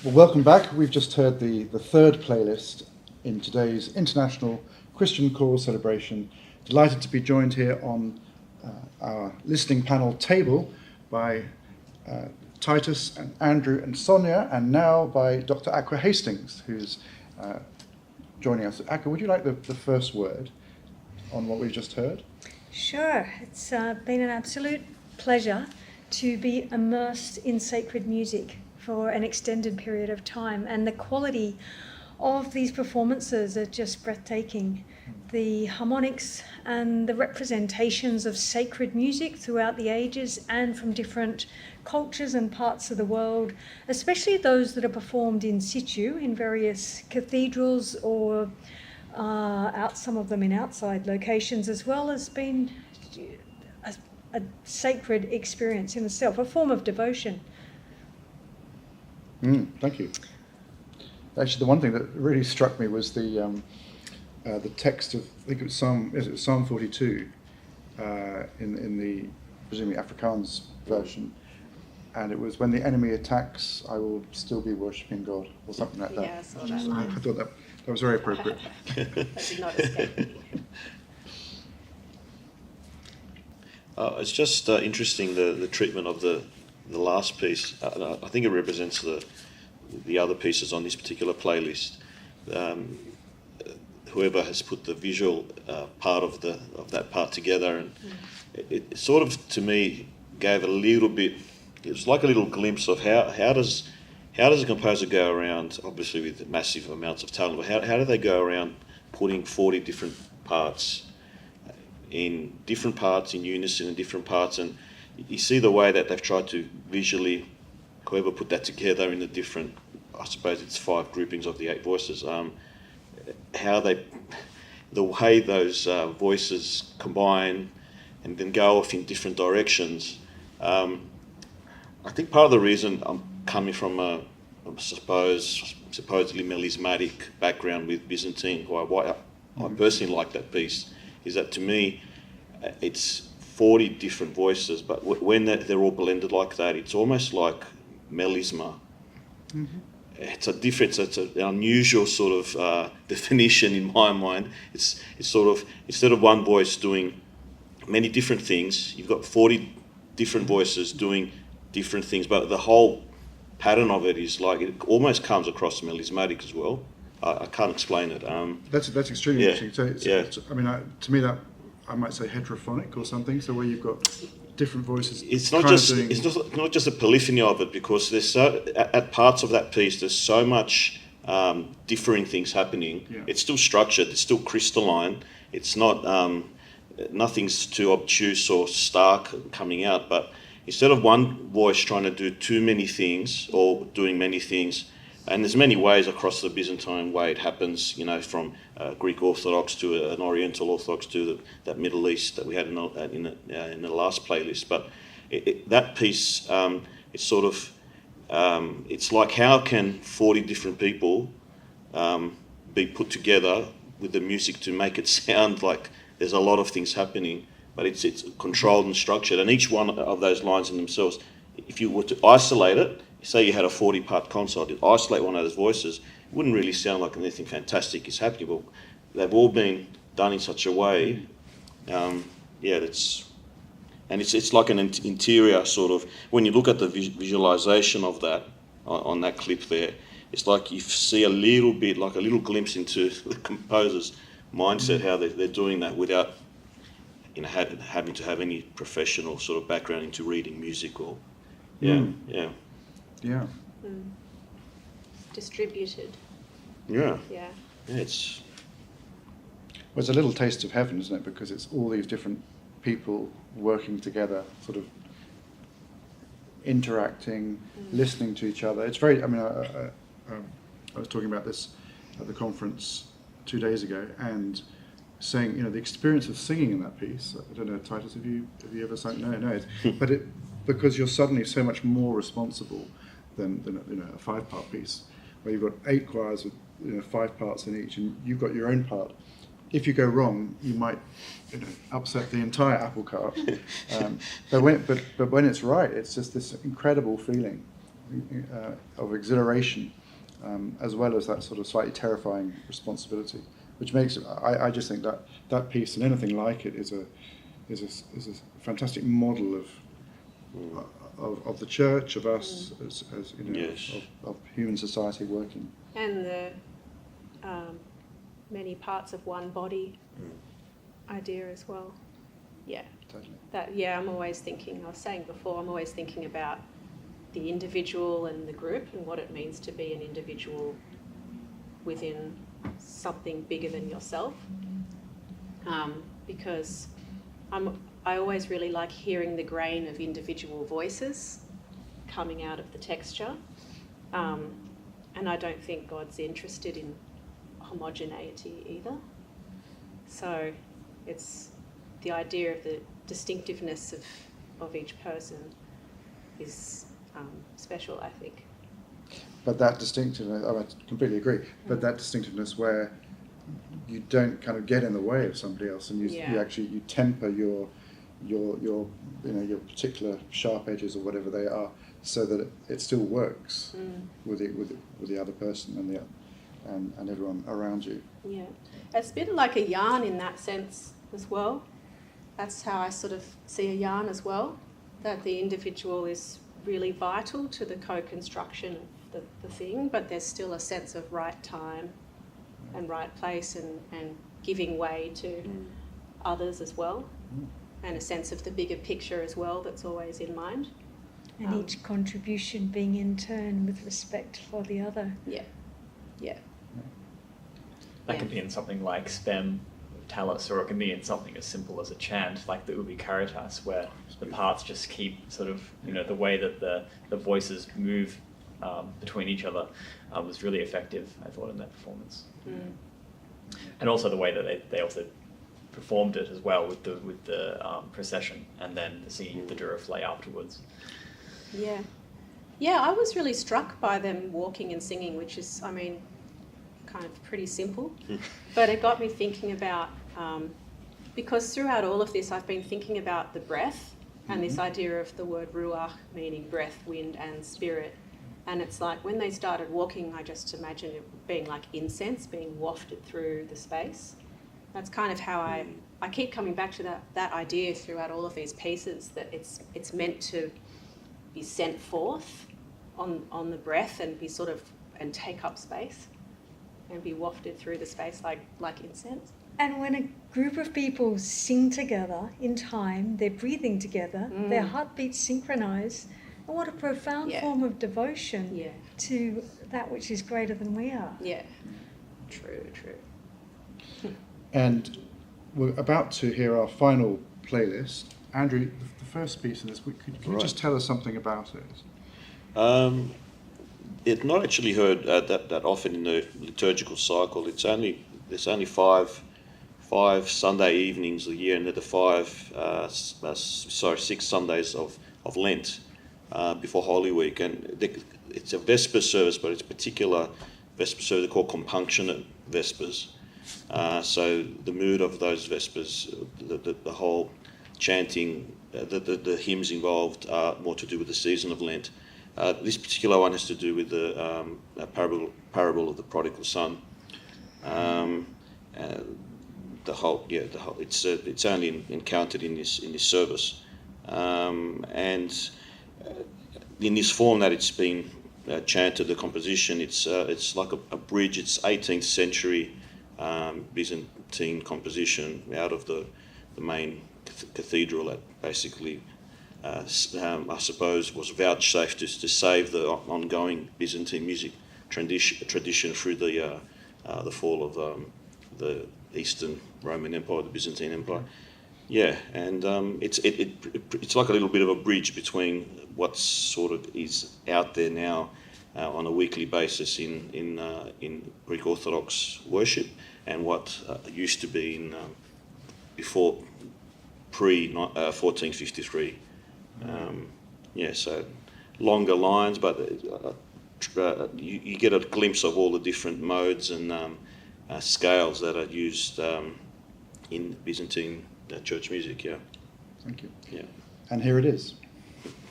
Well, welcome back. We've just heard the third playlist in today's International Christian Cause celebration. Delighted to be joined here on our listening panel table by Titus and Andrew and Sonia, and now by Dr. Aqua Hastings, who's joining us. Aqua, would you like the first word on what we've just heard? Sure. It's been an absolute pleasure to be immersed in sacred music for an extended period of time, and the quality of these performances are just breathtaking. The harmonics and the representations of sacred music throughout the ages and from different cultures and parts of the world, especially those that are performed in situ in various cathedrals or some of them in outside locations as well, has been a sacred experience in itself, a form of devotion. Thank you. Actually, the one thing that really struck me was the text of, I think it was Psalm 42 in the presumably Afrikaans version, and it was, when the enemy attacks, I will still be worshipping God, or something like that. Yeah, I saw that line. I thought that was very appropriate. That did not escape me. It's just interesting the treatment of the last piece. I think it represents the other pieces on this particular playlist. Whoever has put the visual part of that part together, and it sort of, to me, gave a little bit. It was like a little glimpse of how does a composer go around, obviously with massive amounts of talent, but how do they go around putting 40 different parts in unison in different parts, and you see the way that they've tried to visually, whoever put that together in the different, I suppose it's 5 groupings of the 8 voices, the way those voices combine and then go off in different directions. I think part of the reason I'm coming from a supposedly melismatic background with Byzantine, why I personally like that piece, is that to me it's 40 different voices, but when they're all blended like that, it's almost like melisma. Mm-hmm. It's an unusual sort of definition in my mind. It's sort of, instead of one voice doing many different things, you've got 40 different voices doing different things, but the whole pattern of it is like, it almost comes across melismatic as well. I can't explain it. That's extremely interesting. So I mean, to me, that I might say heterophonic or something. So where you've got different voices. It's not just a polyphony of it, because there's at parts of that piece there's so much differing things happening. Yeah. It's still structured. It's still crystalline. It's not nothing's too obtuse or stark coming out. But instead of one voice trying to do too many things or doing many things. And there's many ways across the Byzantine way it happens, from Greek Orthodox to an Oriental Orthodox to that Middle East that we had in the last playlist. But that piece, it's sort of, it's like, how can 40 different people be put together with the music to make it sound like there's a lot of things happening, but it's controlled and structured. And each one of those lines in themselves, if you were to isolate it, say you had a 40-part concert, isolate one of those voices, it wouldn't really sound like anything fantastic is happening. But they've all been done in such a way, it's like an interior sort of. When you look at the visualization of that on that clip there, it's like you see a little bit, like a little glimpse into the composer's mindset, how they're doing that without, having to have any professional sort of background into reading music or, Yeah. Distributed. Yeah. Yeah. It's Well, it's a little taste of heaven, isn't it? Because it's all these different people working together, sort of interacting, listening to each other. It's very. I mean, I was talking about this at the conference 2 days ago, and saying, the experience of singing in that piece. I don't know, Titus, have you ever sung? No. But because you're suddenly so much more responsible than a 5-part piece, where you've got 8 choirs with 5 parts in each, and you've got your own part. If you go wrong, you might upset the entire apple cart. But when it's right, it's just this incredible feeling of exhilaration, as well as that sort of slightly terrifying responsibility, which makes it, I just think that piece and anything like it is a fantastic model of the church, of us as you know, Yes. of human society working. And the many parts of one body idea as well. Yeah. Totally. I'm always thinking, I was saying before, I'm always thinking about the individual and the group and what it means to be an individual within something bigger than yourself. Because I always really like hearing the grain of individual voices coming out of the texture. And I don't think God's interested in homogeneity either. So it's the idea of the distinctiveness of each person is special, I think. But that distinctiveness, I completely agree. But that distinctiveness where you don't kind of get in the way of somebody else, and you temper your particular sharp edges or whatever they are, so that it still works with the other person and everyone around you. Yeah, it's a bit like a yarn in that sense as well. That's how I sort of see a yarn as well, that the individual is really vital to the co-construction of the thing, but there's still a sense of right time and right place and giving way to others as well, and a sense of the bigger picture as well that's always in mind. And each contribution being in turn with respect for the other. Yeah. That can be in something like Spem, Talus, or it can be in something as simple as a chant, like the Ubi Caritas, where the parts just keep sort of, the way that the voices move between each other was really effective, I thought, in that performance. And also the way that they also performed it as well with the procession, and then the singing of the Duraflay afterwards. Yeah, I was really struck by them walking and singing, which is, kind of pretty simple. But it got me thinking about, because throughout all of this I've been thinking about the breath and this idea of the word ruach, meaning breath, wind and spirit. And it's like when they started walking, I just imagine it being like incense being wafted through the space. That's kind of how I keep coming back to that idea throughout all of these pieces, that it's meant to be sent forth on the breath and be and take up space and be wafted through the space like incense. And when a group of people sing together in time, they're breathing together, their heartbeats synchronize, and what a profound form of devotion to that which is greater than we are. Yeah, true. And we're about to hear our final playlist. Andrew, the first piece of this, can you just tell us something about it? It's not actually heard that often in the liturgical cycle. There's only five Sunday evenings a year, and they're the 6 Sundays of Lent before Holy Week, and it's a Vesper service, but it's a particular Vesper service they're called compunctionate Vespers. So the mood of those Vespers, the whole chanting, the hymns involved are more to do with the season of Lent. This particular one has to do with the parable of the prodigal son. It's only encountered in this service, and in this form that it's been chanted, the composition, it's like a bridge. It's 18th century Byzantine composition out of the main cathedral that basically, I suppose, was vouchsafed to save the ongoing Byzantine music tradition through the fall of the Eastern Roman Empire, the Byzantine Empire. Yeah, and it's like a little bit of a bridge between what sort of is out there now on a weekly basis in Greek Orthodox worship, and what used to be before pre-1453. So longer lines, but you get a glimpse of all the different modes and scales that are used in Byzantine church music. Yeah. Thank you. Yeah. And here it is.